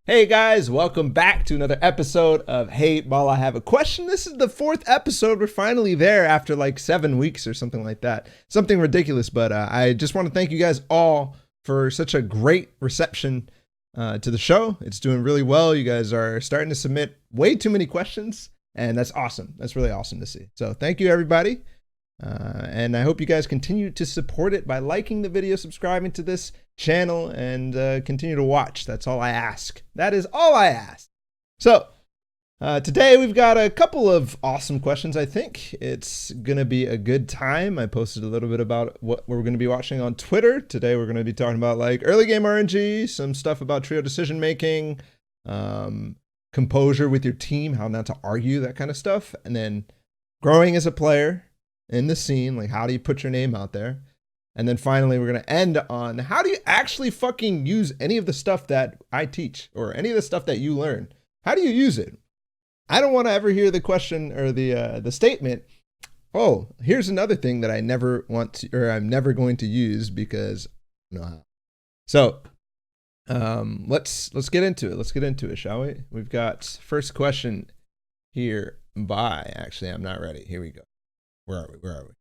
Hey guys, welcome back to another episode of Hey Balla, I Have a Question. This is the fourth episode. We're finally there after like 7 weeks or something like that. Something ridiculous, but I just want to thank you guys all for such a great reception to the show. It's doing really well. You guys are starting to submit way too many questions, and that's awesome. That's really awesome to see. So thank you, everybody. And I hope you guys continue to support it by liking the video, subscribing to this channel, and continue to watch. That's all I ask. That is all I ask. So today we've got a couple of awesome questions. I think it's gonna be a good time. I posted a little bit about what we're gonna be watching on Twitter. Today we're gonna be talking about like early game RNG, some stuff about trio decision making, composure with your team, how not to argue, that kind of stuff, and then growing as a player in the scene, like how do you put your name out there? And then finally, we're going to end on how do you actually fucking use any of the stuff that I teach or any of the stuff that you learn? How do you use it? I don't want to ever hear the question or the statement, oh, here's another thing that I never want to, or I'm never going to use because I don't know how. So let's get into it. Let's get into it, shall we? We've got first question here by, actually, I'm not ready. Here we go. Where are we?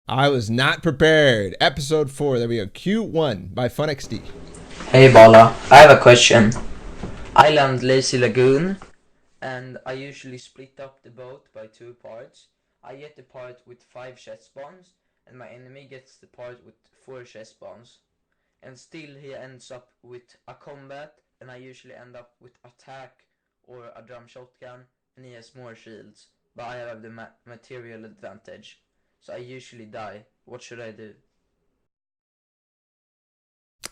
I was not prepared. Episode 4. There we go. Q1 by FunXD. Hey Balla, I have a question. I land Lazy Lagoon, and I usually split up the boat by 2 parts. I get the part with 5 chest spawns, and my enemy gets the part with 4 chest spawns. And still he ends up with a combat, and I usually end up with attack or a drum shotgun, and he has more shields. But I have the material advantage, so I usually die. What should I do?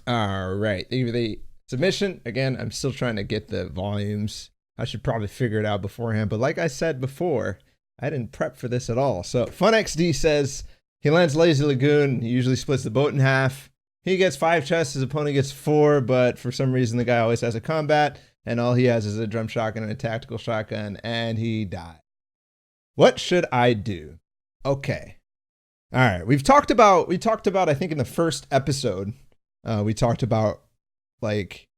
All right. Thank you for the submission. Again, I'm still trying to get the volumes. I should probably figure it out beforehand. But like I said before, I didn't prep for this at all. So FunXD says he lands Lazy Lagoon. He usually splits the boat in half. He gets 5 chests. His opponent gets 4. But for some reason, the guy always has a combat. And all he has is a drum shotgun and a tactical shotgun. And he dies. What should I do? Okay. All right. We talked about, I think in the first episode, we talked about like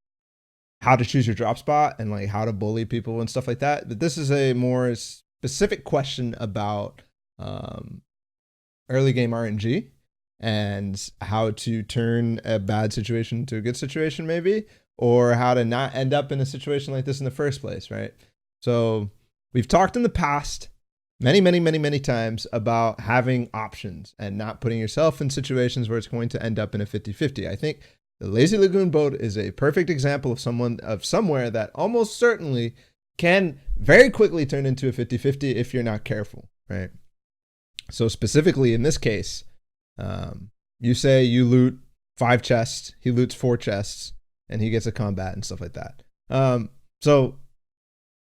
how to choose your drop spot and like how to bully people and stuff like that. But this is a more specific question about early game RNG and how to turn a bad situation into a good situation, maybe, or how to not end up in a situation like this in the first place, right? So we've talked in the past many times about having options and not putting yourself in situations where it's going to end up in a 50-50. I think the Lazy Lagoon boat is a perfect example of somewhere that almost certainly can very quickly turn into a 50-50 if you're not careful, right? So specifically in this case, you say you loot 5 chests, he loots 4 chests, and he gets a combat and stuff like that. So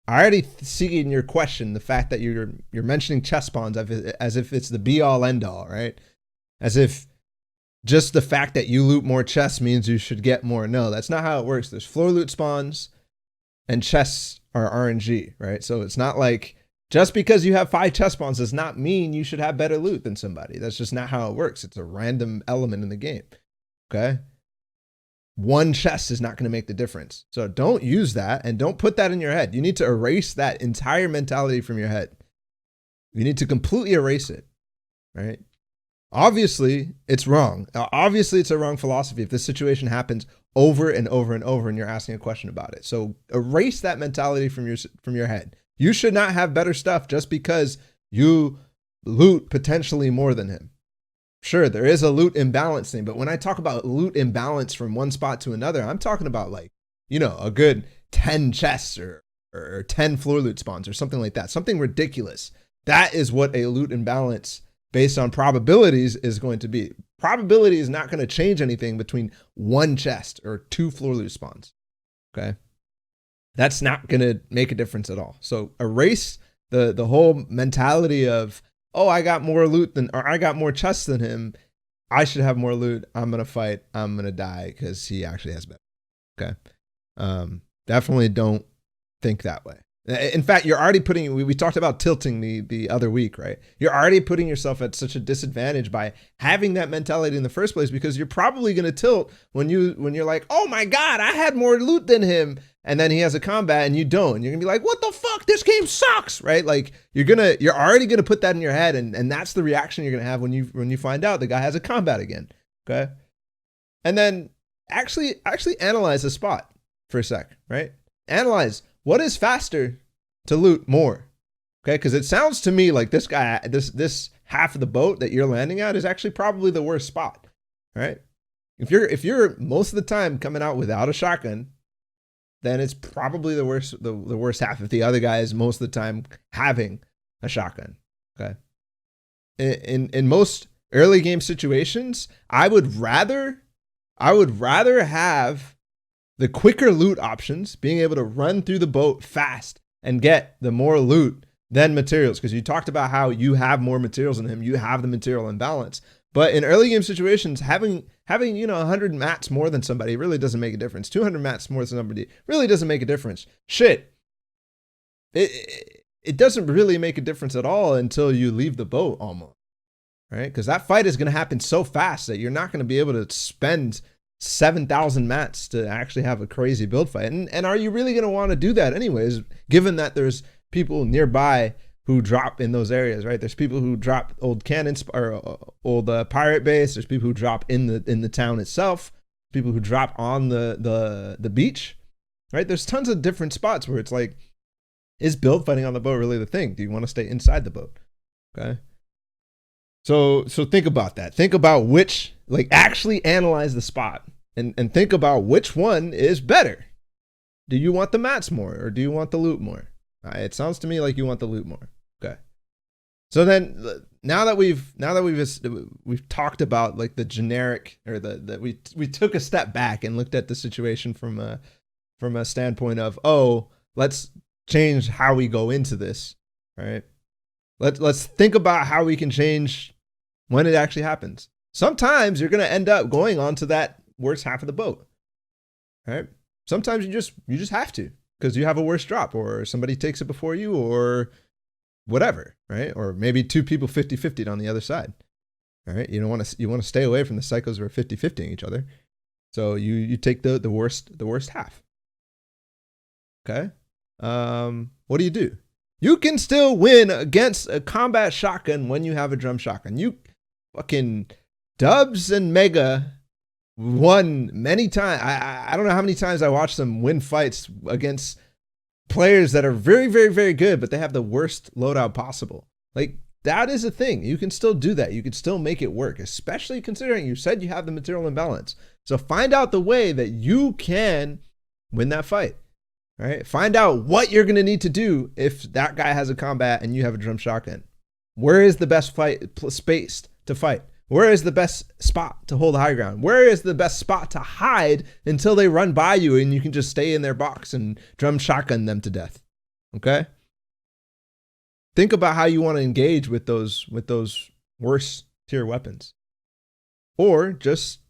I already see in your question the fact that you're mentioning chest spawns as if it's the be all end all, right? As if just the fact that you loot more chests means you should get more. No, that's not how it works. There's floor loot spawns and chests are RNG, right? So it's not like just because you have 5 chest spawns does not mean you should have better loot than somebody. That's just not how it works. It's a random element in the game, okay? One chest is not going to make the difference. So don't use that and don't put that in your head. You need to erase that entire mentality from your head. You need to completely erase it, right? Obviously, it's wrong. Obviously, it's a wrong philosophy if this situation happens over and over and over and you're asking a question about it. So erase that mentality from your head. You should not have better stuff just because you loot potentially more than him. Sure, there is a loot imbalance thing, but when I talk about loot imbalance from one spot to another, I'm talking about like, you know, a good 10 chests or 10 floor loot spawns or something like that. Something ridiculous. That is what a loot imbalance based on probabilities is going to be. Probability is not going to change anything between 1 chest or 2 floor loot spawns. Okay? That's not going to make a difference at all. So erase the whole mentality of, oh, I got more loot than, or I got more chests than him. I should have more loot. I'm going to fight. I'm going to die because he actually has better. Okay. Definitely don't think that way. In fact, you're already putting, we talked about tilting the other week, right? You're already putting yourself at such a disadvantage by having that mentality in the first place, because you're probably going to tilt when you're like, oh my God, I had more loot than him. And then he has a combat and you don't. You're gonna be like, what the fuck? This game sucks, right? Like you're already gonna put that in your head, and that's the reaction you're gonna have when you find out the guy has a combat again. Okay. And then actually analyze the spot for a sec, right? Analyze what is faster to loot more. Okay, because it sounds to me like this guy, this half of the boat that you're landing at is actually probably the worst spot. Right? If you're most of the time coming out without a shotgun, then it's probably the worst half if the other guy is most of the time having a shotgun. Okay. In most early game situations, I would rather have the quicker loot options, being able to run through the boat fast and get the more loot than materials, because you talked about how you have more materials than him, you have the material imbalance. But in early game situations, having 100 mats more than somebody really doesn't make a difference. 200 mats more than somebody really doesn't make a difference. Shit. It doesn't really make a difference at all until you leave the boat almost. Right? Because that fight is going to happen so fast that you're not going to be able to spend 7,000 mats to actually have a crazy build fight. And are you really going to want to do that anyways, given that there's people nearby who drop in those areas, right? There's people who drop old cannons or old pirate base. There's people who drop in the town itself. People who drop on the beach, right? There's tons of different spots where it's like, is build fighting on the boat really the thing? Do you want to stay inside the boat? Okay. So think about that. Think about which, like, actually analyze the spot and think about which one is better. Do you want the mats more or do you want the loot more? It sounds to me like you want the loot more. Okay. So then now that we've talked about like the generic, or that we took a step back and looked at the situation from a standpoint of, oh, let's change how we go into this, right? Let's think about how we can change when it actually happens. Sometimes you're going to end up going onto that worst half of the boat, right? Sometimes you just have to, because you have a worse drop, or somebody takes it before you, or whatever, right? Or maybe two people 50-50'd on the other side. All right. You want to stay away from the cycles who are 50-50ing each other. So you take the worst half. Okay. What do? You can still win against a combat shotgun when you have a drum shotgun. You fucking Dubs and Mega won many times. I don't know how many times I watched them win fights against players that are very, very, very good, but they have the worst loadout possible. Like, that is a thing. You can still do that. You can still make it work, especially considering you said you have the material imbalance. So find out the way that you can win that fight. All right. Find out what you're going to need to do if that guy has a combat and you have a drum shotgun. Where is the best space to fight? Where is the best spot to hold high ground? Where is the best spot to hide until they run by you and you can just stay in their box and drum shotgun them to death? Okay. Think about how you want to engage with those worse tier weapons, or just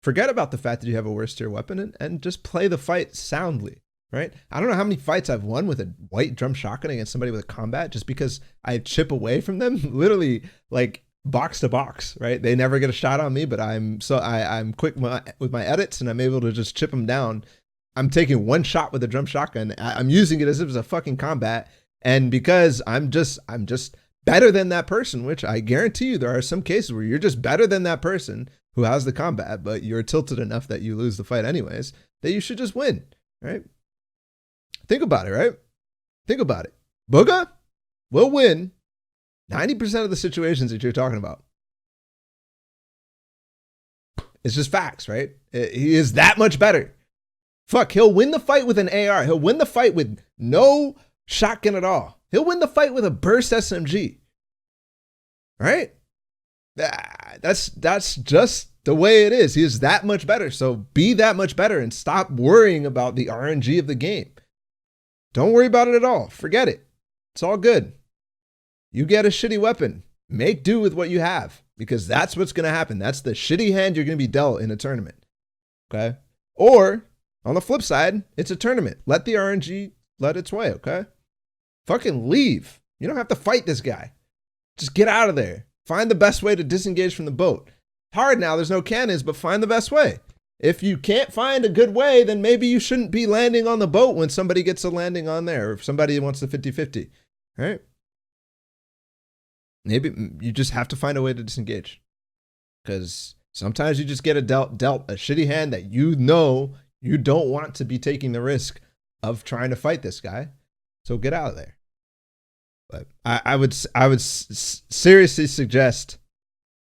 forget about the fact that you have a worse tier weapon and just play the fight soundly. Right? I don't know how many fights I've won with a white drum shotgun against somebody with a combat just because I chip away from them, literally like box to box, right? They never get a shot on me, but I'm quick with my edits and I'm able to just chip them down. I'm taking one shot with a drum shotgun. I'm using it as if it was a fucking combat. And because I'm just better than that person, which I guarantee you there are some cases where you're just better than that person who has the combat, but you're tilted enough that you lose the fight anyways, that you should just win, right? Think about it, right? Think about it. Booga will win 90% of the situations that you're talking about. It's just facts, right? He is that much better. Fuck, he'll win the fight with an AR. He'll win the fight with no shotgun at all. He'll win the fight with a burst SMG. Right? That's just the way it is. He is that much better. So be that much better and stop worrying about the RNG of the game. Don't worry about it at all. Forget it. It's all good. You get a shitty weapon. Make do with what you have, because that's what's going to happen. That's the shitty hand you're going to be dealt in a tournament. Okay? Or on the flip side, it's a tournament. Let the RNG let its way, okay? fucking leave. You don't have to fight this guy. Just get out of there. Find the best way to disengage from the boat. Hard now, there's no cannons, but find the best way. If you can't find a good way, then maybe you shouldn't be landing on the boat when somebody gets a landing on there, or if somebody wants the 50-50, right? Maybe you just have to find a way to disengage, because sometimes you just get dealt a shitty hand that you know you don't want to be taking the risk of trying to fight this guy. So get out of there. But I would seriously suggest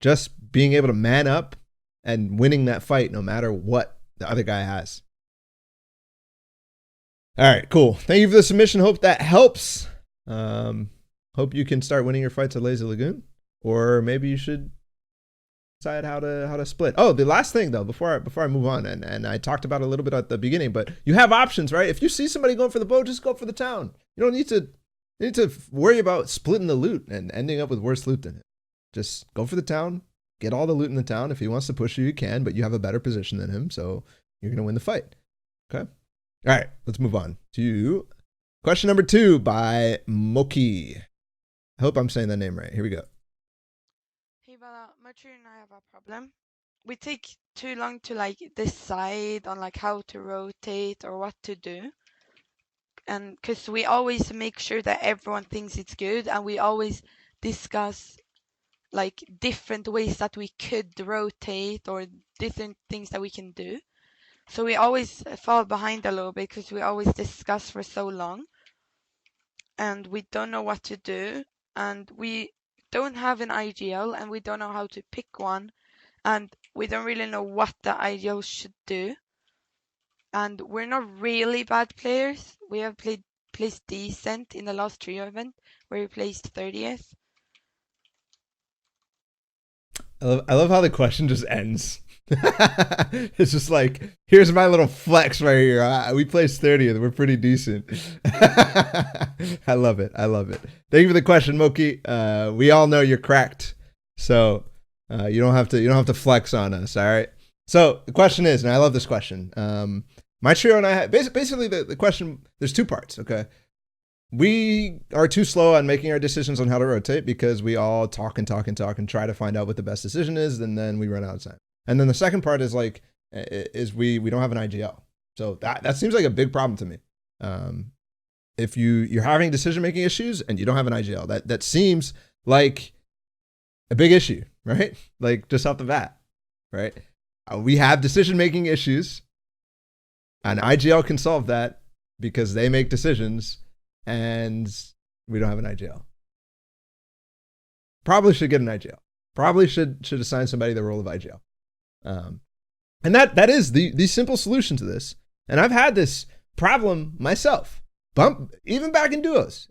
just being able to man up and winning that fight no matter what the other guy has. All right, cool. Thank you for the submission. Hope that helps. Hope you can start winning your fights at Lazy Lagoon, or maybe you should decide how to split. Oh, the last thing though, before I move on, and I talked about it a little bit at the beginning, but you have options, right? If you see somebody going for the boat, just go for the town. You don't need to worry about splitting the loot and ending up with worse loot than him. Just go for the town, get all the loot in the town. If he wants to push you, you can, but you have a better position than him, so you're gonna win the fight. Okay. All right, let's move on to question number 2 by Moki. I hope I'm saying that name right. Here we go. Hey Balla, Mature and I have a problem. We take too long to like decide on like how to rotate or what to do. And because we always make sure that everyone thinks it's good, and we always discuss like different ways that we could rotate or different things that we can do. So we always fall behind a little bit because we always discuss for so long and we don't know what to do, and we don't have an ideal and we don't know how to pick one, and we don't really know what the ideal should do. And we're not really bad players. We have placed decent in the last trio event where we placed 30th. I love how the question just ends. It's just like, here's my little flex right here. We placed 30th. We're pretty decent. I love it. Thank you for the question, Moki. We all know you're cracked, so you don't have to flex on us. All right. So the question is, and I love this question. My trio and I have, basically the question. There's 2 parts. Okay. We are too slow on making our decisions on how to rotate because we all talk and try to find out what the best decision is, and then we run out of time. And then the second part is like, we don't have an IGL. So that seems like a big problem to me. If you're having decision-making issues and you don't have an IGL, that seems like a big issue, right? Like just off the bat, right? We have decision-making issues. An IGL can solve that because they make decisions, and we don't have an IGL. Probably should get an IGL. Probably should assign somebody the role of IGL. And that is the simple solution to this. And I've had this problem myself. Even back in duos.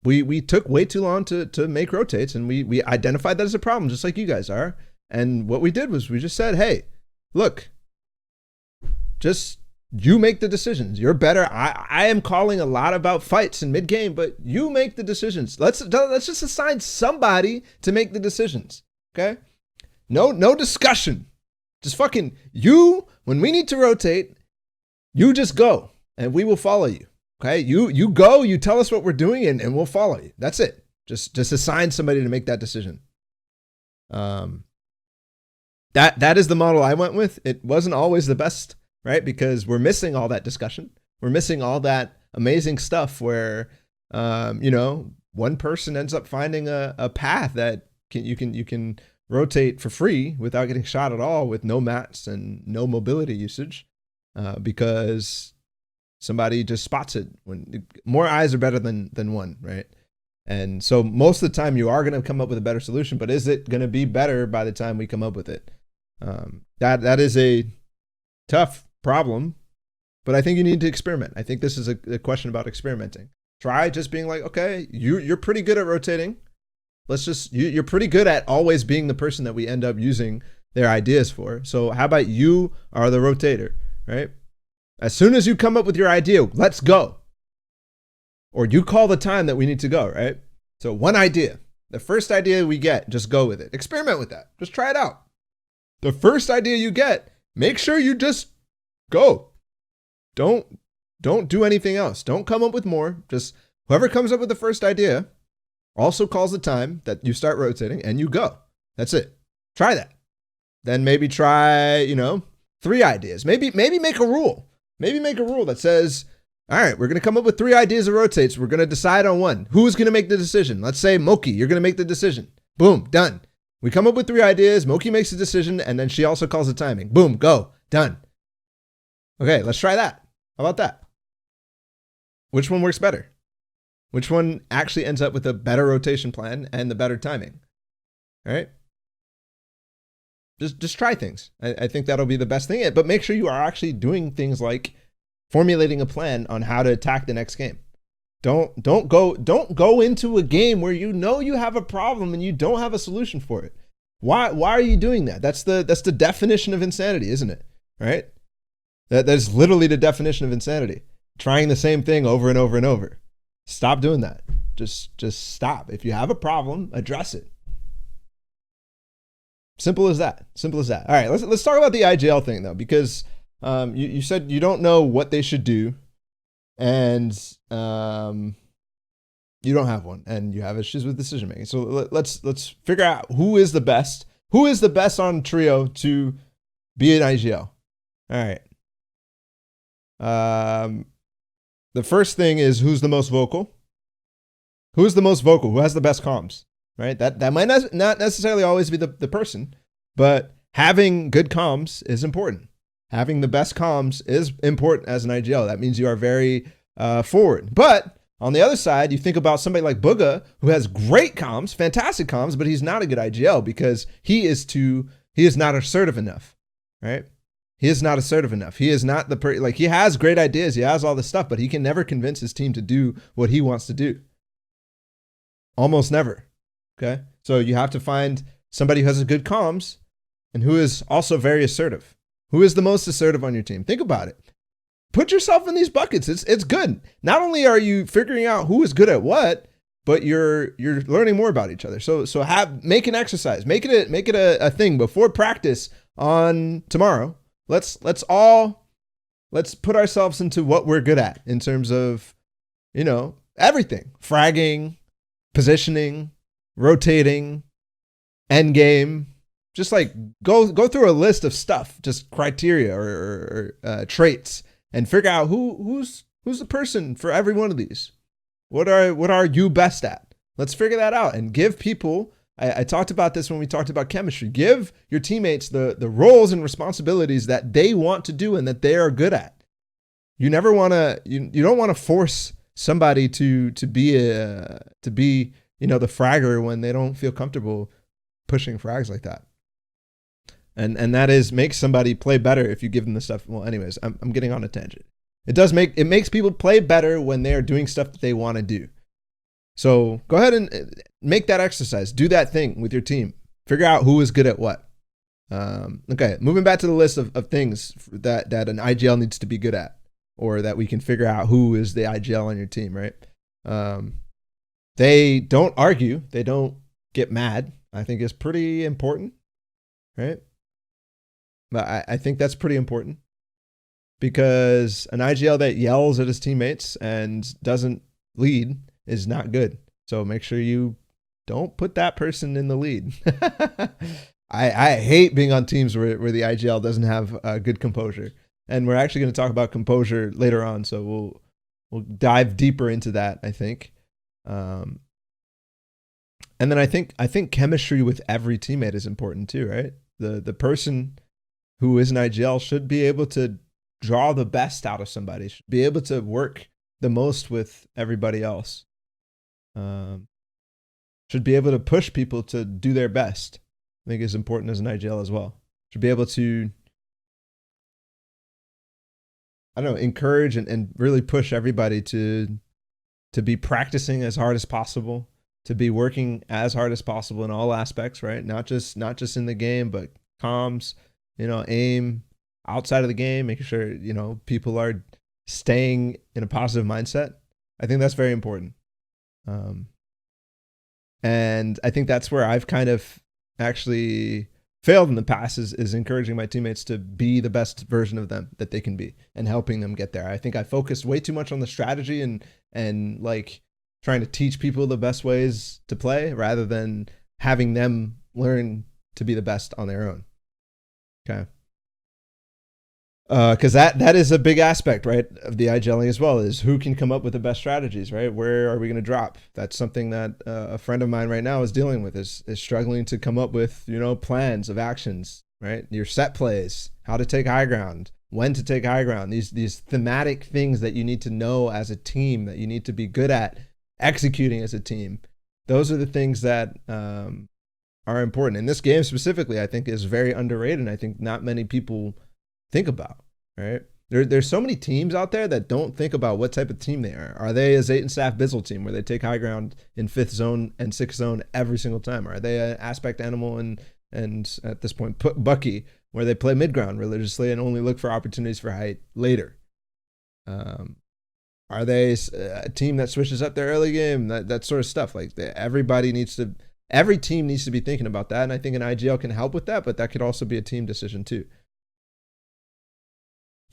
We took way too long to make rotates, and we identified that as a problem, just like you guys are. And what we did was we just said, hey, look, just you make the decisions. You're better. I am calling a lot about fights in mid game, but you make the decisions. Let's just assign somebody to make the decisions. Okay? No discussion. Just fucking you. When we need to rotate, you just go, and we will follow you. Okay? You go. You tell us what we're doing, and we'll follow you. That's it. Just assign somebody to make that decision. That is the model I went with. It wasn't always the best, right? Because we're missing all that discussion. We're missing all that amazing stuff where, one person ends up finding a path that you can rotate for free without getting shot at all, with no mats and no mobility usage, because somebody just spots it. When more eyes are better than one, right? And so most of the time you are going to come up with a better solution, but is it going to be better by the time we come up with it? That is a tough problem, but I think you need to experiment. I think this is a question about experimenting. Try just being like, okay, you're pretty good at rotating. You're pretty good at always being the person that we end up using their ideas for. So how about you are the rotator, right? As soon as you come up with your idea, let's go. Or you call the time that we need to go, right? So one idea, the first idea we get, just go with it. Experiment with that. Just try it out. The first idea you get, make sure you just go. Don't Don't do anything else. Don't come up with more. Just whoever comes up with the first idea also calls the time that you start rotating and you go. That's it. Try that. Then maybe try, 3 ideas. Maybe make a rule. Maybe make a rule that says, all right, we're going to come up with 3 ideas of rotates. We're going to decide on one. Who's going to make the decision? Let's say Moki, you're going to make the decision. Boom, done. We come up with 3 ideas. Moki makes a decision, and then she also calls the timing. Boom, go, done. Okay, let's try that. How about that? Which one works better? Which one actually ends up with a better rotation plan and the better timing? All right? Just try things. I think that'll be the best thing. But make sure you are actually doing things like formulating a plan on how to attack the next game. Don't go into a game where you know you have a problem and you don't have a solution for it. Why are you doing that? That's the definition of insanity, isn't it? Right? That's literally the definition of insanity. Trying the same thing over and over and over. Stop doing that. Just stop. If you have a problem, address it. Simple as that. Simple as that. All right, let's talk about the IGL thing though, because you said you don't know what they should do, and you don't have one, and you have issues with decision making. So let's figure out who is the best. Who is the best on trio to be an IGL? All right. The first thing is who's the most vocal. Who's the most vocal? Who has the best comms? Right. That might not necessarily always be the person, but having good comms is important. Having the best comms is important as an IGL. That means you are very forward. But on the other side, you think about somebody like Bugha, who has great comms, fantastic comms, but he's not a good IGL because he is not assertive enough, right? He is not assertive enough. He is not he has great ideas. He has all this stuff, but he can never convince his team to do what he wants to do. Almost never. Okay. So you have to find somebody who has a good comms and who is also very assertive. Who is the most assertive on your team? Think about it. Put yourself in these buckets. It's good. Not only are you figuring out who is good at what, but you're learning more about each other. So make an exercise. Make it a thing before practice on tomorrow. Let's put ourselves into what we're good at in terms of, everything. Fragging, positioning, rotating, end game. Just like go through a list of stuff, just criteria or traits, and figure out who's the person for every one of these. What are you best at? Let's figure that out and give people. I talked about this when we talked about chemistry. Give your teammates the roles and responsibilities that they want to do and that they are good at. You never want to. You don't want to force somebody to be the fragger when they don't feel comfortable pushing frags like that. And that is make somebody play better if you give them the stuff. Well, anyways, I'm getting on a tangent. It makes people play better when they're doing stuff that they want to do. So go ahead and make that exercise. Do that thing with your team. Figure out who is good at what. Okay, moving back to the list of things that an IGL needs to be good at, or that we can figure out who is the IGL on your team, right? They don't argue. They don't get mad. I think is pretty important, right? But I think that's pretty important because an IGL that yells at his teammates and doesn't lead is not good. So make sure you don't put that person in the lead. I hate being on teams where the IGL doesn't have good composure. And we're actually going to talk about composure later on. So we'll dive deeper into that, I think. And then I think chemistry with every teammate is important too, right? The person who is an IGL should be able to draw the best out of somebody, should be able to work the most with everybody else. Should be able to push people to do their best. I think is important as an IGL as well. Should be able to, encourage and really push everybody to be practicing as hard as possible, to be working as hard as possible in all aspects, right? Not just in the game, but comms, aim, outside of the game, making sure, people are staying in a positive mindset. I think that's very important. And I think that's where I've kind of actually failed in the past is encouraging my teammates to be the best version of them that they can be and helping them get there. I think I focused way too much on the strategy and like trying to teach people the best ways to play rather than having them learn to be the best on their own. Okay. Because that is a big aspect, right, of the IGLing as well, is who can come up with the best strategies, right? Where are we going to drop? That's something that a friend of mine right now is dealing with, is struggling to come up with, plans of actions, right? Your set plays, how to take high ground, when to take high ground, these thematic things that you need to know as a team, that you need to be good at executing as a team. Those are the things that are important. In this game specifically, I think is very underrated, and I think not many people think about, right? There's so many teams out there that don't think about what type of team they are. Are they a Zayt and Staff Bizzle team where they take high ground in 5th zone and 6th zone every single time? Are they an Aspect Animal and at this point Bucky where they play mid ground religiously and only look for opportunities for height later? Are they a team that switches up their early game? That sort of stuff. Like every team needs to be thinking about that, and I think an IGL can help with that, but that could also be a team decision too.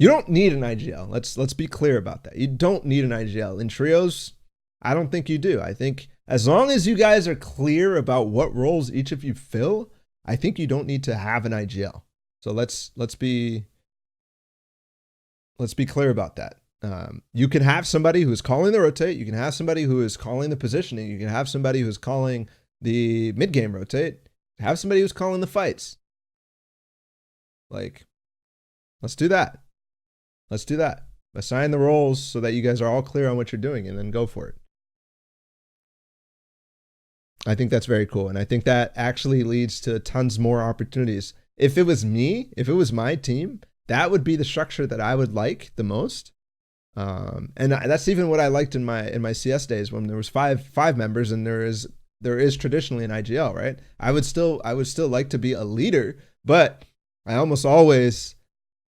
You don't need an IGL. Let's be clear about that. You don't need an IGL. In trios, I don't think you do. I think as long as you guys are clear about what roles each of you fill, I think you don't need to have an IGL. So let's be clear about that. You can have somebody who's calling the rotate. You can have somebody who is calling the positioning. You can have somebody who's calling the mid game rotate. Have somebody who's calling the fights. Like, let's do that. Let's do that. Assign the roles so that you guys are all clear on what you're doing and then go for it. I think that's very cool. And I think that actually leads to tons more opportunities. If it was me, if it was my team, that would be the structure that I would like the most. And that's even what I liked in my CS days when there was five members and there is traditionally an IGL, right? I would still like to be a leader, but I almost always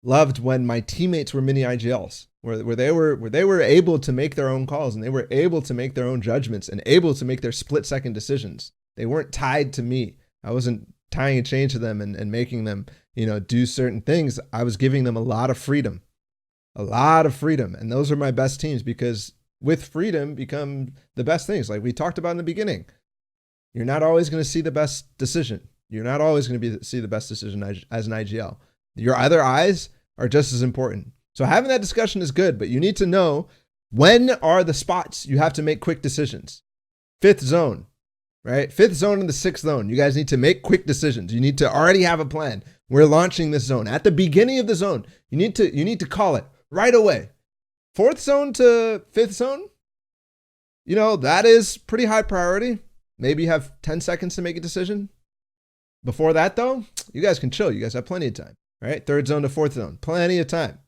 loved when my teammates were mini IGLs, where they were able to make their own calls and they were able to make their own judgments and able to make their split-second decisions. They weren't tied to me. I wasn't tying a chain to them and making them, do certain things. I was giving them a lot of freedom. And those are my best teams because with freedom become the best things. Like we talked about in the beginning, you're not always going to see the best decision. You're not always going to see the best decision as an IGL. Your other eyes are just as important. So having that discussion is good, but you need to know when are the spots you have to make quick decisions. 5th zone, right? 5th zone and the 6th zone. You guys need to make quick decisions. You need to already have a plan. We're launching this zone. At the beginning of the zone, you need to call it right away. 4th zone to 5th zone, that is pretty high priority. Maybe you have 10 seconds to make a decision. Before that, though, you guys can chill. You guys have plenty of time. Right? 3rd zone to 4th zone. Plenty of time.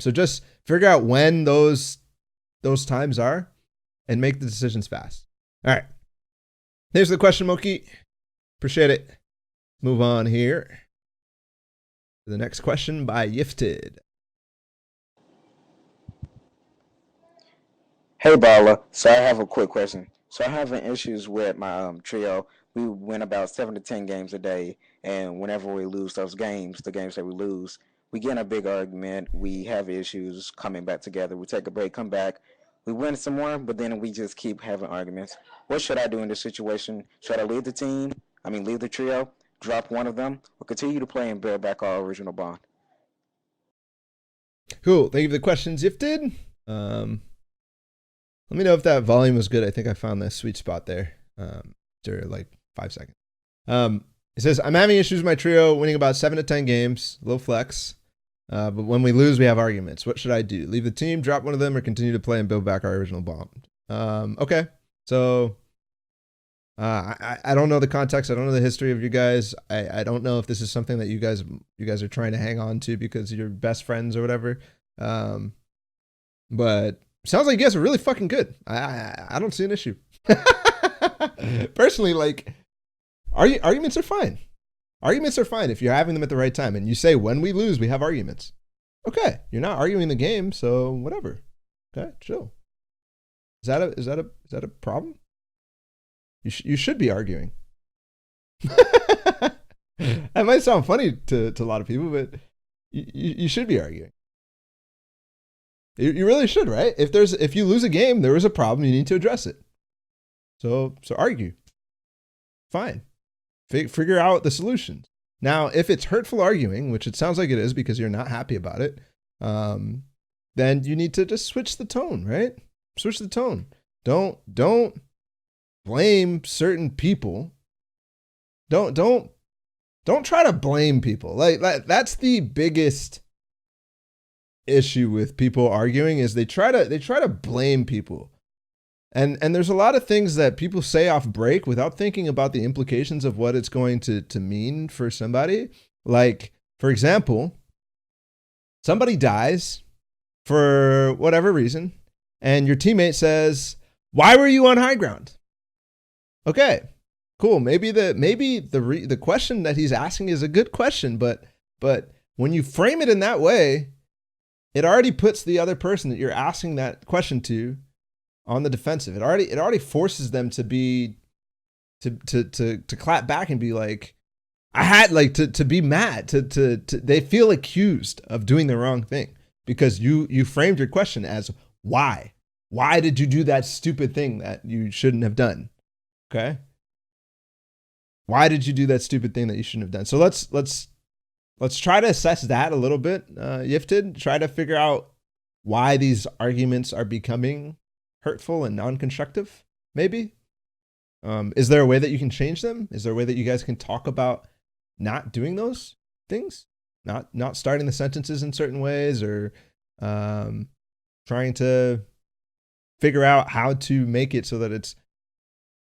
So just figure out when those times are and make the decisions fast. All right. Here's the question, Moki. Appreciate it. Move on here to the next question by Yifted. Hey Balla, so I have a quick question. So I have issues with my trio. We win about 7 to 10 games a day, and whenever we lose those games, the games that we lose, we get in a big argument. We have issues coming back together. We take a break, come back, we win some more, but then we just keep having arguments. What should I do in this situation? Should I leave the team? Leave the trio, drop one of them, or continue to play and build back our original bond? Cool. Thank you for the questions, Yifted. Let me know if that volume was good. I think I found the sweet spot there. After like 5 seconds. It says, I'm having issues with my trio, winning about 7 to 10 games, low flex. But when we lose, we have arguments. What should I do? Leave the team, drop one of them, or continue to play and build back our original bond? Okay. So I don't know the context. I don't know the history of you guys. I don't know if this is something that you guys are trying to hang on to because you're best friends or whatever. But sounds like you guys are really fucking good. I don't see an issue. Personally, like, arguments are fine. Arguments are fine if you're having them at the right time. And you say, when we lose, we have arguments. Okay, you're not arguing the game, so whatever. Okay, chill. Is that a problem? You should be arguing. That might sound funny to a lot of people, but you should be arguing. You really should, right? If you lose a game, there was a problem, you need to address it. So argue. Fine. Figure out the solutions. Now, if it's hurtful arguing, which it sounds like it is because you're not happy about it, then you need to just switch the tone, right? Switch the tone. Don't blame certain people. Don't try to blame people. Like that's the biggest issue with people arguing is they try to blame people. And there's a lot of things that people say off break without thinking about the implications of what it's going to mean for somebody. Like, for example, somebody dies for whatever reason, and your teammate says, "Why were you on high ground?" Okay, cool. Maybe the question that he's asking is a good question, but when you frame it in that way, it already puts the other person that you're asking that question to on the defensive. It already forces them to be to clap back and be like, I had like to be mad. To they feel accused of doing the wrong thing because you framed your question as why? Why did you do that stupid thing that you shouldn't have done? Okay. Why did you do that stupid thing that you shouldn't have done? So let's try to assess that a little bit, Yifted. Try to figure out why these arguments are becoming hurtful and non-constructive, maybe. Is there a way that you can change them? Is there a way that you guys can talk about not doing those things? Not starting the sentences in certain ways, or trying to figure out how to make it so that it's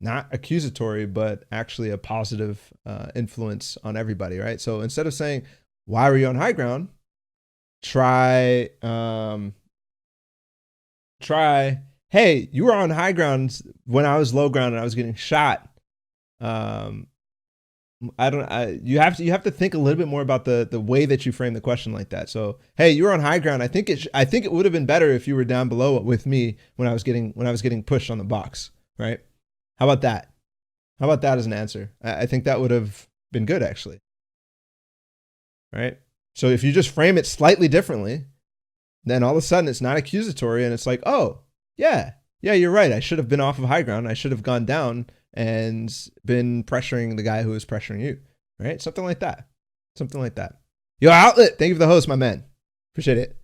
not accusatory, but actually a positive influence on everybody, right? So instead of saying, why were you on high ground? Try, hey, you were on high ground when I was low ground and I was getting shot. You have to think a little bit more about the way that you frame the question like that. So, hey, you were on high ground. I think it would have been better if you were down below with me when I was getting pushed on the box, right? How about that? How about that as an answer? I think that would have been good, actually. Right? So if you just frame it slightly differently, then all of a sudden it's not accusatory and it's like, oh, yeah, you're right. I should have been off of high ground. I should have gone down and been pressuring the guy who was pressuring you, right? Something like that. Yo, Outlet, thank you for the host, my man. Appreciate it.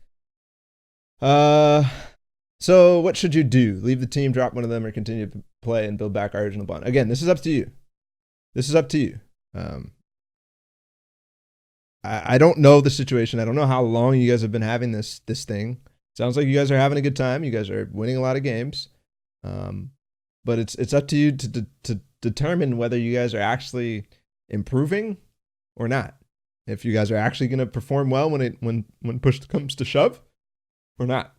So what should you do? Leave the team, drop one of them, or continue to play and build back our original bond? Again, this is up to you. I don't know the situation. I don't know how long you guys have been having this thing. Sounds like you guys are having a good time. You guys are winning a lot of games. But it's up to you to determine whether you guys are actually improving or not. If you guys are actually going to perform well when push comes to shove or not.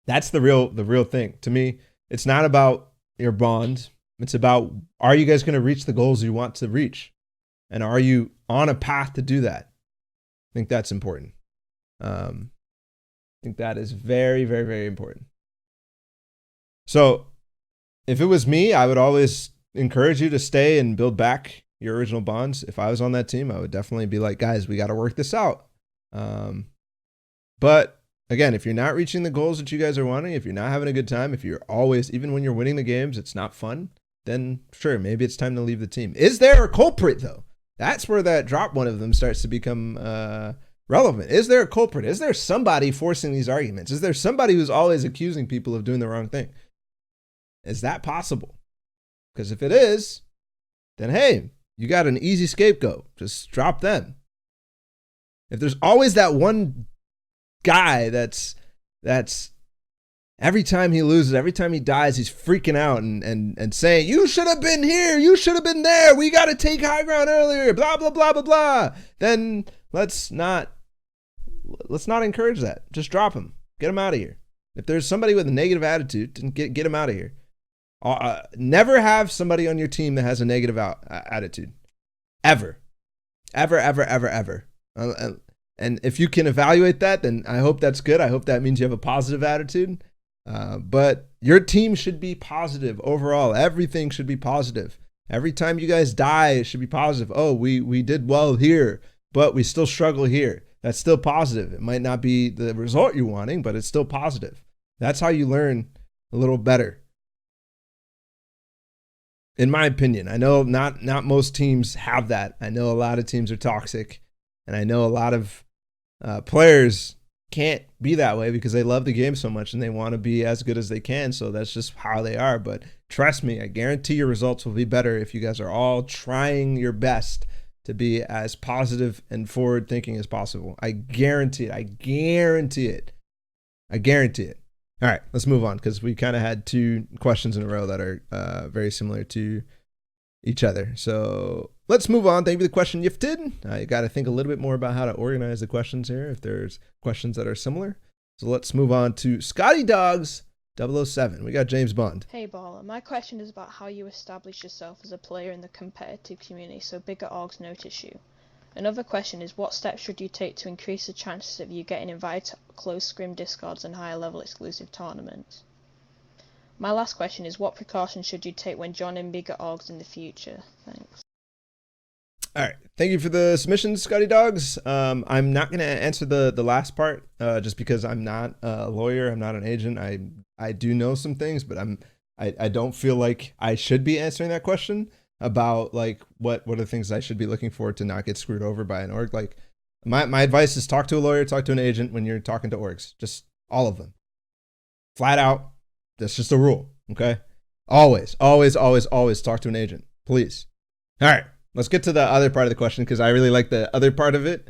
That's the real thing. To me, it's not about your bond. It's about, are you guys going to reach the goals you want to reach? And are you on a path to do that? I think that's important. I think that is very, very, very important. So if it was me, I would always encourage you to stay and build back your original bonds. If I was on that team, I would definitely be like, guys, we got to work this out. But again, if you're not reaching the goals that you guys are wanting, if you're not having a good time, if you're always, even when you're winning the games, it's not fun, then sure, maybe it's time to leave the team. Is there a culprit though? That's where that drop one of them starts to become relevant. Is there a culprit? Is there somebody forcing these arguments? Is there somebody who's always accusing people of doing the wrong thing? Is that possible? Because if it is, then hey, you got an easy scapegoat. Just drop them. If there's always that one guy that's every time he loses, every time he dies, he's freaking out and saying, you should have been here, you should have been there, we got to take high ground earlier, blah, blah, blah, blah, blah. Then let's not encourage that. Just drop him. Get him out of here. If there's somebody with a negative attitude, then get him out of here. Never have somebody on your team that has a negative attitude. Ever. And if you can evaluate that, then I hope that's good. I hope that means you have a positive attitude. But your team should be positive overall. Everything should be positive. Every time you guys die, it should be positive. Oh, we did well here, but we still struggle here. That's still positive. It might not be the result you're wanting, but it's still positive. That's how you learn a little better. In my opinion, I know not most teams have that. I know a lot of teams are toxic, and I know a lot of players can't be that way because they love the game so much and they want to be as good as they can. So that's just how they are. But trust me, I guarantee your results will be better if you guys are all trying your best to be as positive and forward thinking as possible. I guarantee it. I guarantee it. I guarantee it. All right, let's move on because we kind of had 2 questions in a row that are very similar to each other. So let's move on. Thank you for the question, Gifted. You got to think a little bit more about how to organize the questions here if there's questions that are similar. So let's move on to Scotty Dogs 007. We got James Bond. Hey Balla, my question is about how you establish yourself as a player in the competitive community so bigger orgs notice you. Another question is what steps should you take to increase the chances of you getting invited to closed scrim discords and higher level exclusive tournaments? My last question is what precautions should you take when joining bigger orgs in the future? Thanks. All right. Thank you for the submissions, Scotty Dogs. I'm not going to answer the last part just because I'm not a lawyer. I'm not an agent. I do know some things, but I don't feel like I should be answering that question about like what are the things I should be looking for to not get screwed over by an org. Like my advice is talk to a lawyer, talk to an agent when you're talking to orgs. Just all of them. Flat out. That's just a rule. Okay. Always talk to an agent, please. All right. Let's get to the other part of the question because I really like the other part of it,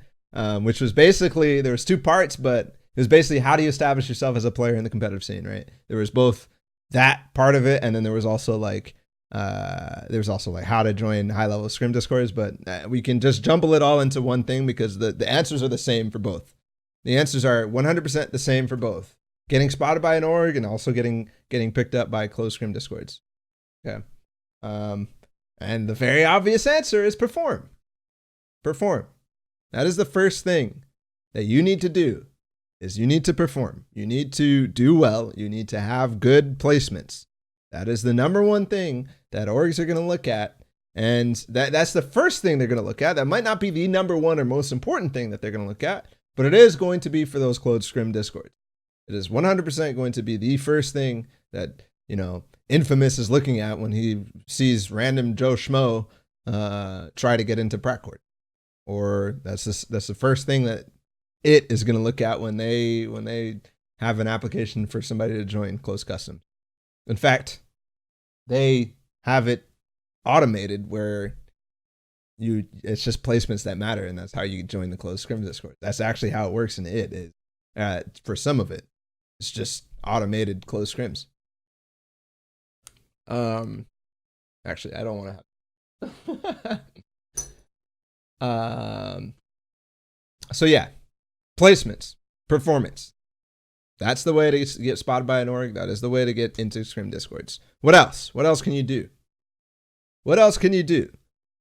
which was basically, there was 2 parts, but it was basically how do you establish yourself as a player in the competitive scene, right? There was both that part of it, and then there was also like how to join high-level scrim discords, but we can just jumble it all into one thing because the answers are the same for both. The answers are 100% the same for both. Getting spotted by an org and also getting picked up by closed scrim discords. Okay. And the very obvious answer is perform. Perform. That is the first thing that you need to do is you need to perform. You need to do well. You need to have good placements. That is the number one thing that orgs are going to look at. And that's the first thing they're going to look at. That might not be the number one or most important thing that they're going to look at, but it is going to be for those closed scrim discords. It is 100% going to be the first thing that, Infamous is looking at when he sees random Joe Schmo try to get into Pratt Court. Or that's the first thing that it is going to look at when they have an application for somebody to join closed custom. In fact, they have it automated where it's just placements that matter, and that's how you join the closed scrim Discord. That's actually how it works in it. For some of it, it's just automated closed scrims. Actually, I don't want to have. So yeah, placements, performance. That's the way to get spotted by an org. That is the way to get into scrim discords. What else? What else can you do? What else can you do?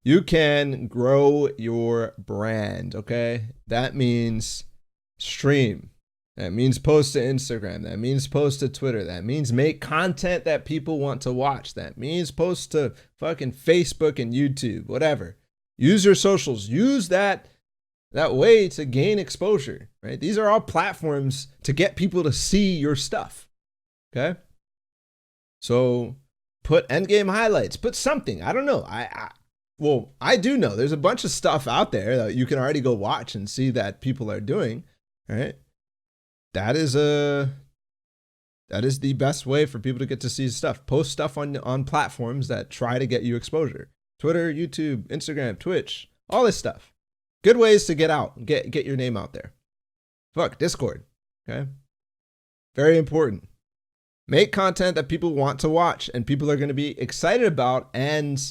You can grow your brand. Okay, that means stream. That means post to Instagram. That means post to Twitter. That means make content that people want to watch. That means post to fucking Facebook and YouTube, whatever. Use your socials. Use that way to gain exposure, right? These are all platforms to get people to see your stuff, okay? So put endgame highlights. Put something. I don't know. I do know. There's a bunch of stuff out there that you can already go watch and see that people are doing, right? That is the best way for people to get to see stuff. Post stuff on platforms that try to get you exposure. Twitter, YouTube, Instagram, Twitch, all this stuff. Good ways to get out, get your name out there. Fuck, Discord, okay? Very important. Make content that people want to watch and people are going to be excited about and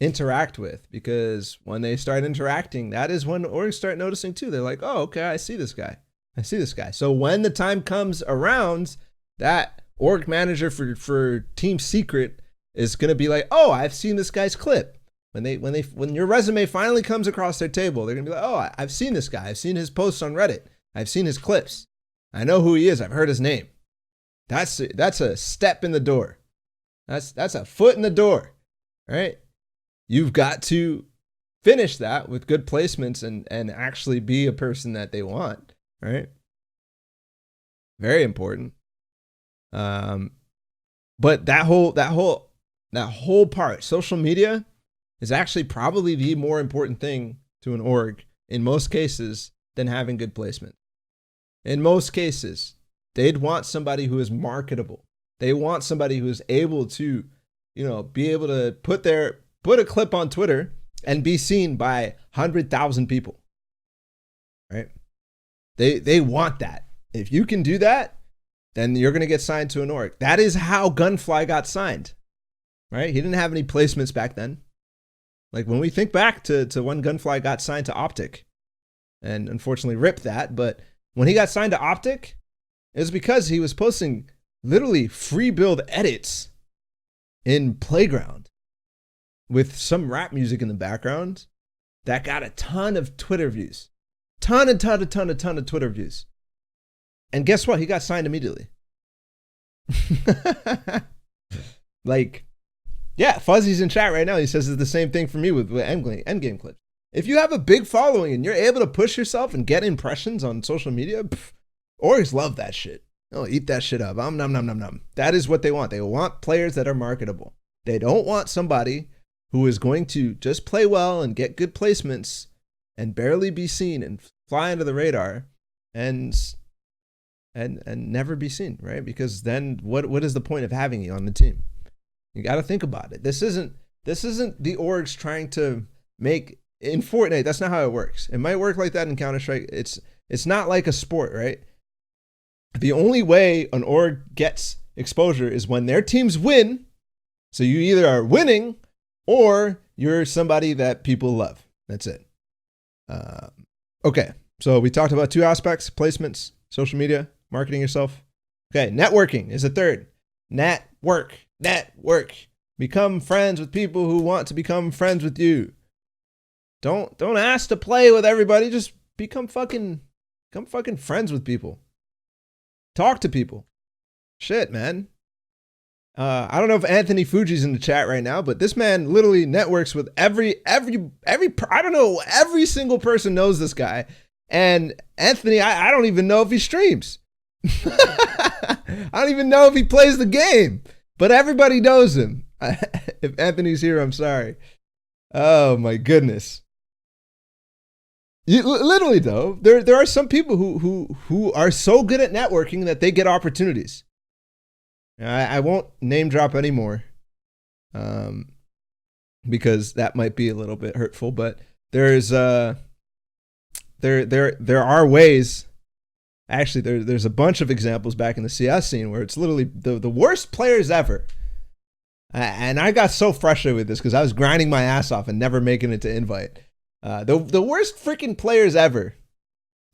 interact with, because when they start interacting, that is when orgs start noticing too. They're like, oh, okay, I see this guy. So when the time comes around, that org manager for Team Secret is going to be like, oh, I've seen this guy's clip. When your resume finally comes across their table, they're going to be like, oh, I've seen this guy. I've seen his posts on Reddit. I've seen his clips. I know who he is. I've heard his name. That's a step in the door. That's a foot in the door, right? you've got to finish that with good placements and actually be a person that they want, right? Very important. But that whole part, social media, is actually probably the more important thing to an org in most cases than having good placement. In most cases, they'd want somebody who is marketable. They want somebody who is able to, be able to put a clip on Twitter and be seen by 100,000 people, right? They want that. If you can do that, then you're going to get signed to an org. That is how Gunfly got signed, right? He didn't have any placements back then. Like when we think back to when Gunfly got signed to Optic, and unfortunately ripped that, but when he got signed to Optic, it was because he was posting literally free build edits in Playground with some rap music in the background that got a ton of Twitter views. Ton of Twitter views. And guess what? He got signed immediately. Like, yeah, Fuzzy's in chat right now. He says it's the same thing for me with endgame clips. If you have a big following and you're able to push yourself and get impressions on social media, orgs love that shit. Oh, eat that shit up. Nom. That is what they want. They want players that are marketable. They don't want somebody who is going to just play well and get good placements and barely be seen and fly under the radar and never be seen, right? Because then what is the point of having you on the team? You got to think about it. This isn't the orgs trying to make in Fortnite. That's not how it works. It might work like that in Counter-Strike. It's not like a sport, right? The only way an org gets exposure is when their teams win. So you either are winning or you're somebody that people love. That's it. Okay, so we talked about two aspects: placements, social media, marketing yourself. Okay, networking is a third. Network. Become friends with people who want to become friends with you. Don't ask to play with everybody. Just become fucking friends with people. Talk to people. Shit, man. I don't know if Anthony Fuji's in the chat right now, but this man literally networks with every I don't know, every single person knows this guy. And Anthony, I don't even know if he streams. I don't even know if he plays the game, but everybody knows him. If Anthony's here, I'm sorry. Oh my goodness. Literally though, there are some people who are so good at networking that they get opportunities. I won't name drop anymore, because that might be a little bit hurtful. But there's there are ways. Actually, there's a bunch of examples back in the CS scene where it's literally the worst players ever. And I got so frustrated with this because I was grinding my ass off and never making it to invite. The worst freaking players ever,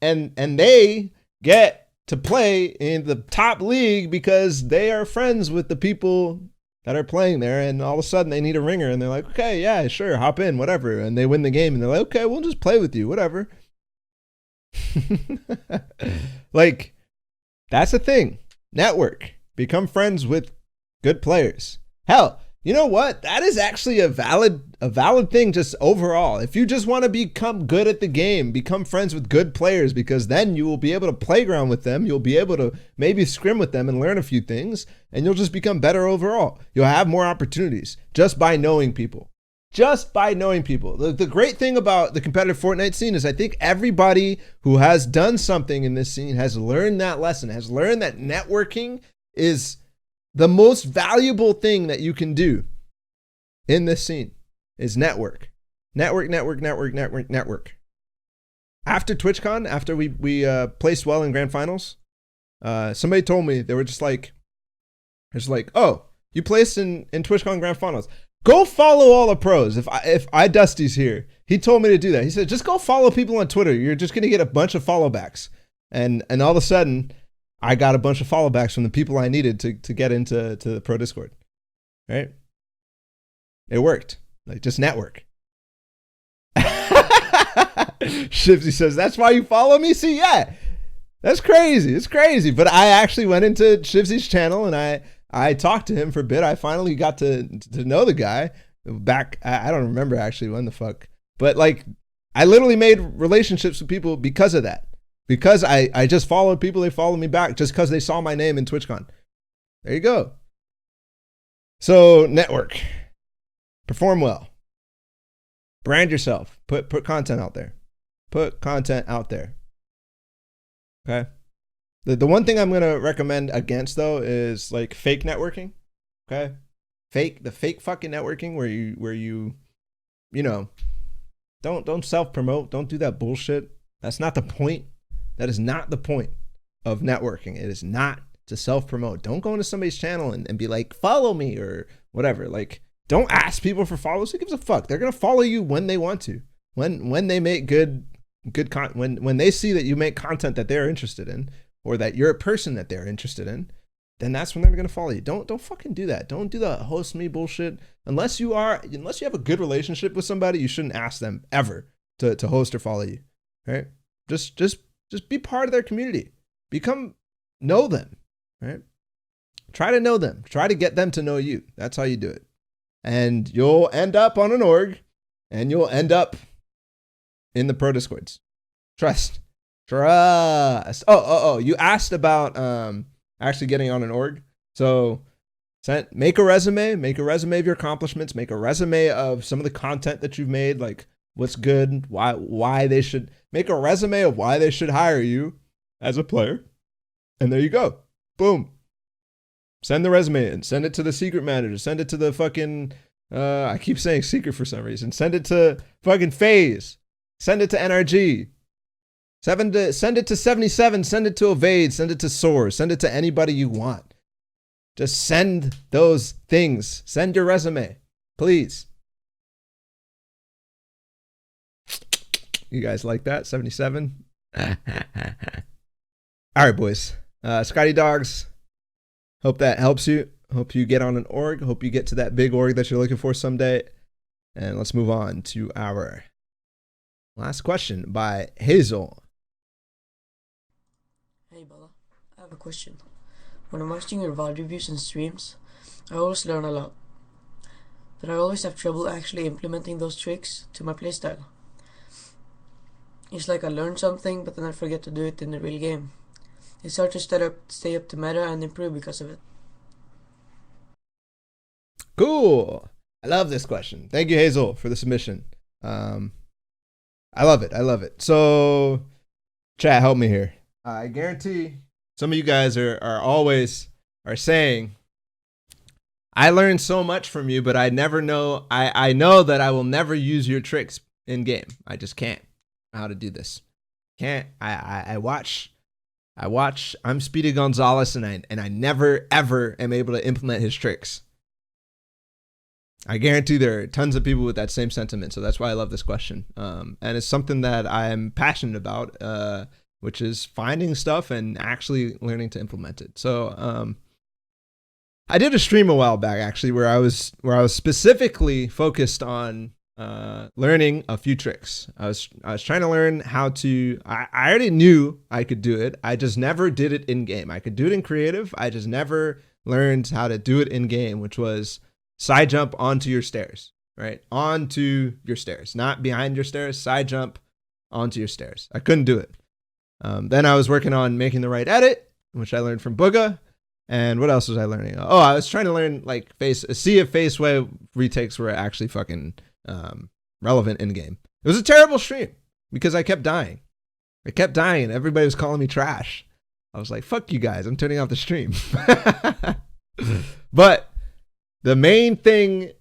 and they get to play in the top league because they are friends with the people that are playing there, and all of a sudden they need a ringer and they're like, okay, yeah, sure, hop in, whatever, and they win the game and they're like, okay, we'll just play with you, whatever. Like, that's the thing. Network. Become friends with good players. Hell, you know what? That is actually a valid thing just overall. If you just want to become good at the game, become friends with good players, because then you will be able to playground with them. You'll be able to maybe scrim with them and learn a few things, and you'll just become better overall. You'll have more opportunities just by knowing people. The great thing about the competitive Fortnite scene is I think everybody who has done something in this scene has learned that lesson, has learned that networking is the most valuable thing that you can do in this scene is network. Network. After TwitchCon, after we placed well in grand finals, somebody told me, they were just like, oh, you placed in TwitchCon grand finals. Go follow all the pros. If iDusty's here, he told me to do that. He said, just go follow people on Twitter. You're just gonna get a bunch of follow backs. And all of a sudden, I got a bunch of follow backs from the people I needed to get into the pro Discord. Right? It worked. Like, just network. Shifty says, that's why you follow me? See, yeah. That's crazy. It's crazy. But I actually went into Shivsy's channel and I talked to him for a bit. I finally got to know the guy. back. I don't remember actually when the fuck, but like I literally made relationships with people because of that. Because I just followed people, they followed me back just because they saw my name in TwitchCon. There you go. So network, perform well, brand yourself, put content out there, put content out there. Okay. The one thing I'm gonna recommend against though is like fake networking. Okay. The fake fucking networking where you know, don't self-promote, don't do that bullshit. That's not the point. That is not the point of networking. It is not to self-promote. Don't go into somebody's channel and be like, follow me or whatever. Like, don't ask people for follows. Who gives a fuck? They're gonna follow you when they want to. When they make good content, when they see that you make content that they're interested in, or that you're a person that they're interested in, then that's when they're gonna follow you. Don't fucking do that. Don't do the host me bullshit. Unless you have a good relationship with somebody, you shouldn't ask them ever to host or follow you. Right? Just be part of their community. Know them. Right? Try to know them. Try to get them to know you. That's how you do it. And you'll end up on an org, and you'll end up in the pro discords. Trust. Oh, you asked about actually getting on an org. So make a resume of your accomplishments, make a resume of some of the content that you've made, like what's good, why they should make a resume of why they should hire you as a player. And there you go. Boom. Send the resume in, send it to the secret manager, send it to the fucking I keep saying secret for some reason. Send it to fucking FaZe. Send it to NRG. Send it to 77, send it to Evade, send it to Soar, send it to anybody you want. Just send those things. Send your resume, please. You guys like that? 77? All right, boys. Scotty Dogs, hope that helps you. Hope you get on an org. Hope you get to that big org that you're looking for someday. And let's move on to our last question by Hazel. Hey Balla, I have a question. When I'm watching your VOD reviews and streams, I always learn a lot. But I always have trouble actually implementing those tricks to my playstyle. It's like I learn something, but then I forget to do it in the real game. It's hard to stay up to meta and improve because of it. Cool. I love this question. Thank you, Hazel, for the submission. I love it. So, chat, help me here. I guarantee some of you guys are always saying, I learned so much from you, but I never know. I know that I will never use your tricks in game. I just can't know how to do this. Can't. I watch. I'm Speedy Gonzalez, and I never ever am able to implement his tricks. I guarantee there are tons of people with that same sentiment. So that's why I love this question. And it's something that I'm passionate about, which is finding stuff and actually learning to implement it. So I did a stream a while back actually where I was specifically focused on learning a few tricks. I was trying to learn how to. I already knew I could do it. I just never did it in game. I could do it in creative. I just never learned how to do it in game, which was side jump onto your stairs, right? Onto your stairs, not behind your stairs. Side jump onto your stairs. I couldn't do it. Then I was working on making the right edit, which I learned from Booga. And what else was I learning? Oh, I was trying to learn like see if face way retakes were actually fucking relevant in game. It was a terrible stream because I kept dying. And everybody was calling me trash. I was like, fuck you guys, I'm turning off the stream. But the main thing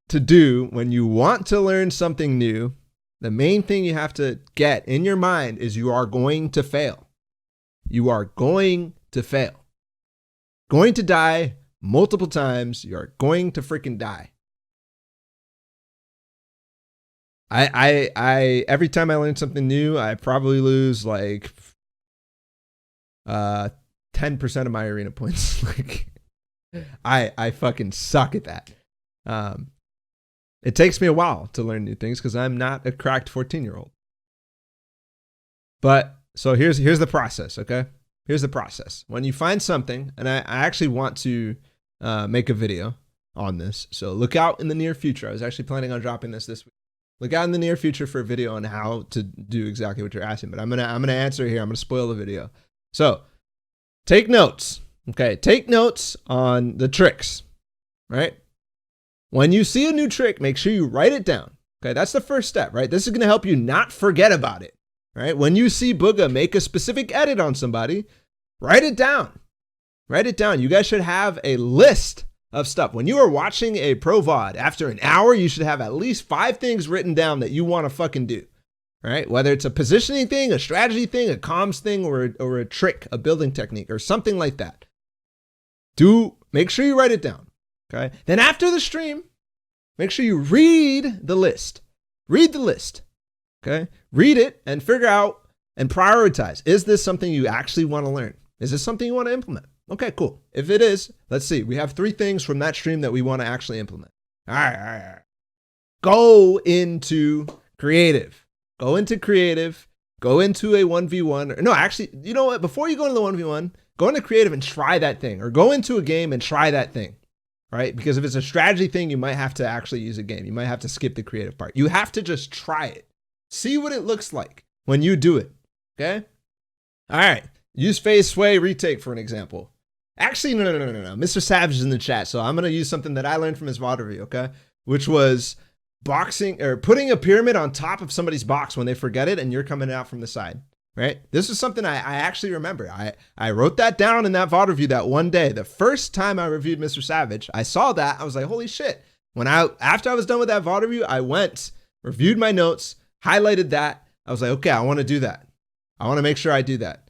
to do when you want to learn something new, the main thing you have to get in your mind is you are going to fail. You are going to fail. Going to die multiple times. You are going to freaking die. I every time I learn something new, I probably lose like 10% of my arena points. Like I fucking suck at that. It takes me a while to learn new things because I'm not a cracked 14-year-old. But so here's the process, okay? Here's the process. When you find something, and I actually want to make a video on this. So look out in the near future. I was actually planning on dropping this week. Look out in the near future for a video on how to do exactly what you're asking, but I'm gonna answer here. I'm gonna spoil the video. So take notes. Okay, take notes on the tricks, right? When you see a new trick, make sure you write it down. Okay, that's the first step, right? This is gonna help you not forget about it, right? When you see Booga make a specific edit on somebody, write it down. Write it down. You guys should have a list of stuff. When you are watching a pro VOD, after an hour, you should have at least 5 things written down that you want to fucking do, right? Whether it's a positioning thing, a strategy thing, a comms thing, or a trick, a building technique, or something like that. Make sure you write it down, okay? Then after the stream, make sure you read the list. Read the list, okay? Read it and figure out and prioritize. Is this something you actually want to learn? Is this something you want to implement? Okay, cool. If it is, let's see. We have 3 things from that stream that we want to actually implement. All right. Go into creative. Go into creative. Go into a 1v1. No, actually, you know what? Before you go into the 1v1, go into creative and try that thing. Or go into a game and try that thing, right? Because if it's a strategy thing, you might have to actually use a game. You might have to skip the creative part. You have to just try it. See what it looks like when you do it, okay? All right. Use phase sway retake for an example. Actually, no. Mr. Savage is in the chat, so I'm going to use something that I learned from his VOD review, okay? Which was boxing or putting a pyramid on top of somebody's box when they forget it and you're coming out from the side, right? This is something I actually remember. I wrote that down in that VOD review that one day. The first time I reviewed Mr. Savage, I saw that. I was like, holy shit. After I was done with that VOD review, I went, reviewed my notes, highlighted that. I was like, okay, I want to do that. I want to make sure I do that.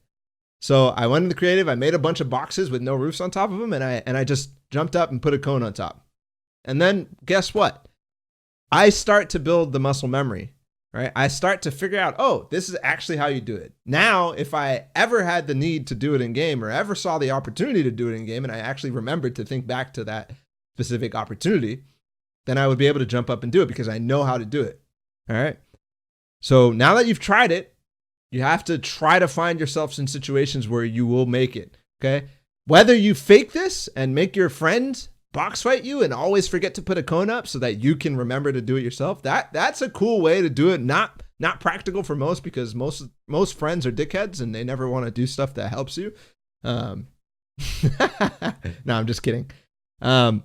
So I went into creative, I made a bunch of boxes with no roofs on top of them, and I just jumped up and put a cone on top. And then guess what? I start to build the muscle memory, right? I start to figure out, oh, this is actually how you do it. Now, if I ever had the need to do it in game or ever saw the opportunity to do it in game, and I actually remembered to think back to that specific opportunity, then I would be able to jump up and do it because I know how to do it, all right? So now that you've tried it, you have to try to find yourselves in situations where you will make it, okay? Whether you fake this and make your friend box fight you and always forget to put a cone up so that you can remember to do it yourself, that's a cool way to do it. Not practical for most because most friends are dickheads and they never want to do stuff that helps you. No, I'm just kidding. I'm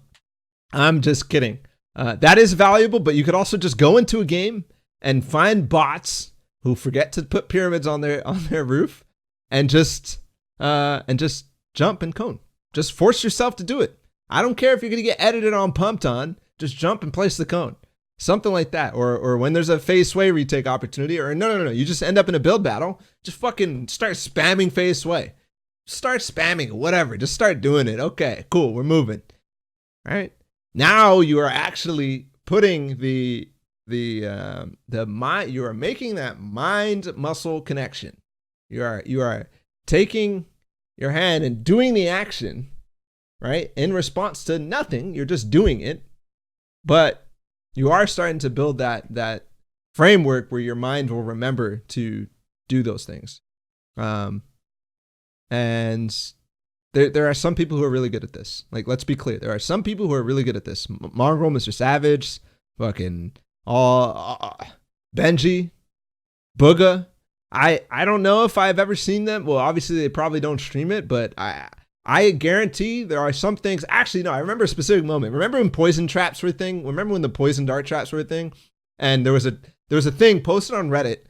just kidding. That is valuable, but you could also just go into a game and find bots who forget to put pyramids on their roof and just jump and cone. Just force yourself to do it. I don't care if you're gonna get edited on pumped on, just jump and place the cone. Something like that. Or when there's a phase sway retake opportunity, or no, you just end up in a build battle, just fucking start spamming phase sway. Start spamming, whatever. Just start doing it. Okay, cool, we're moving. All right. Now you are actually putting the mind, you are making that mind muscle connection. You are taking your hand and doing the action, right? In response to nothing, you're just doing it, but you are starting to build that framework where your mind will remember to do those things. And there are some people who are really good at this. Like, let's be clear, there are some people who are really good at this. Mongrel, Mr. Savage, fucking Benji, Booga. I don't know if I've ever seen them. Well, obviously they probably don't stream it, but I guarantee there are some things. Actually, no, I remember a specific moment. Remember when poison traps were a thing? Remember when the poison dart traps were a thing? And there was a thing posted on Reddit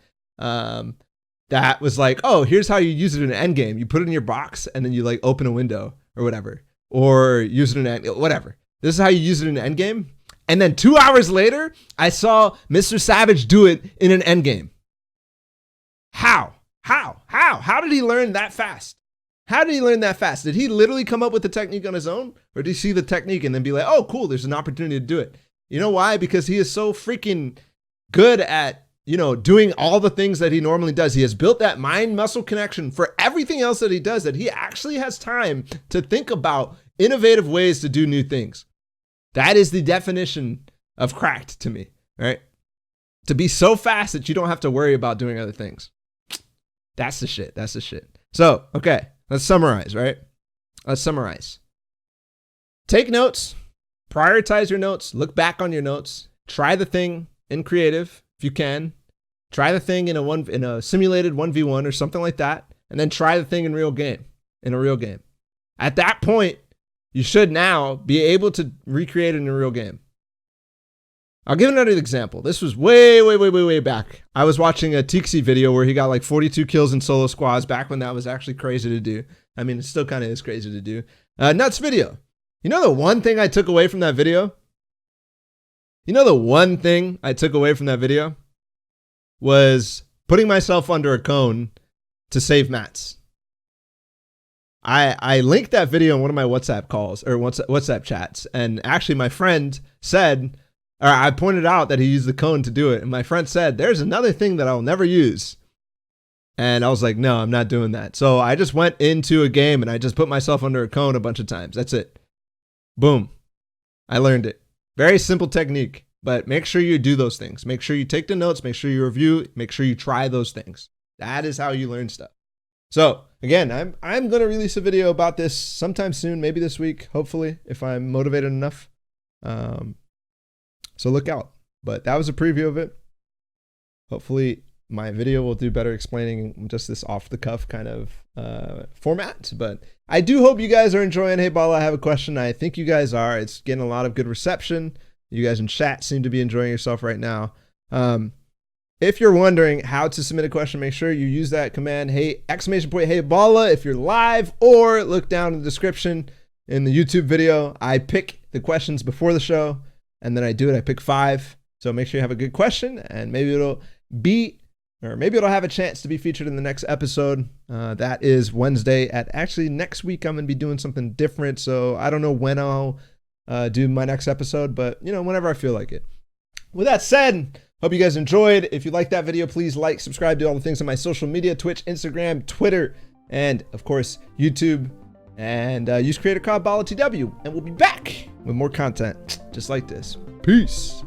that was like, oh, here's how you use it in an endgame. You put it in your box and then you like open a window or whatever, or use it in whatever. This is how you use it in an endgame. And then 2 hours later, I saw Mr. Savage do it in an endgame. How did he learn that fast? How did he learn that fast? Did he literally come up with the technique on his own? Or did he see the technique and then be like, oh, cool, there's an opportunity to do it? You know why? Because he is so freaking good at, doing all the things that he normally does. He has built that mind muscle connection for everything else that he does, that he actually has time to think about innovative ways to do new things. That is the definition of cracked to me, right? To be so fast that you don't have to worry about doing other things. That's the shit. That's the shit. So, okay, let's summarize, right? Let's summarize. Take notes, prioritize your notes, look back on your notes, try the thing in creative if you can, try the thing in a simulated 1v1 or something like that, and then try the thing in a real game. At that point, you should now be able to recreate it in a real game. I'll give another example. This was way back. I was watching a Tixi video where he got like 42 kills in solo squads back when that was actually crazy to do. I mean, it still kind of is crazy to do. Nuts video. You know the one thing I took away from that video? Was putting myself under a cone to save mats. I linked that video in one of my WhatsApp calls or WhatsApp chats. And actually my friend said, or I pointed out that he used the cone to do it. And my friend said, there's another thing that I'll never use. And I was like, no, I'm not doing that. So I just went into a game and I just put myself under a cone a bunch of times. That's it. Boom. I learned it. Very simple technique, but make sure you do those things. Make sure you take the notes, make sure you review, make sure you try those things. That is how you learn stuff. So again, I'm going to release a video about this sometime soon, maybe this week, hopefully, if I'm motivated enough. So look out. But that was a preview of it. Hopefully my video will do better explaining just this off the cuff kind of format. But I do hope you guys are enjoying Hey Balla, I have a question. I think you guys are. It's getting a lot of good reception. You guys in chat seem to be enjoying yourself right now. If you're wondering how to submit a question, make sure you use that command, hey Balla, if you're live, or look down in the description in the YouTube video. I pick the questions before the show, and then I pick 5. So make sure you have a good question, and maybe it'll have a chance to be featured in the next episode. That is Wednesday. Actually, next week I'm going to be doing something different, so I don't know when I'll do my next episode, but whenever I feel like it. With that said, hope you guys enjoyed. If you like that video, please like, subscribe, do all the things on my social media, Twitch, Instagram, Twitter, and of course, YouTube. And use creator code Ballatw, and we'll be back with more content just like this. Peace.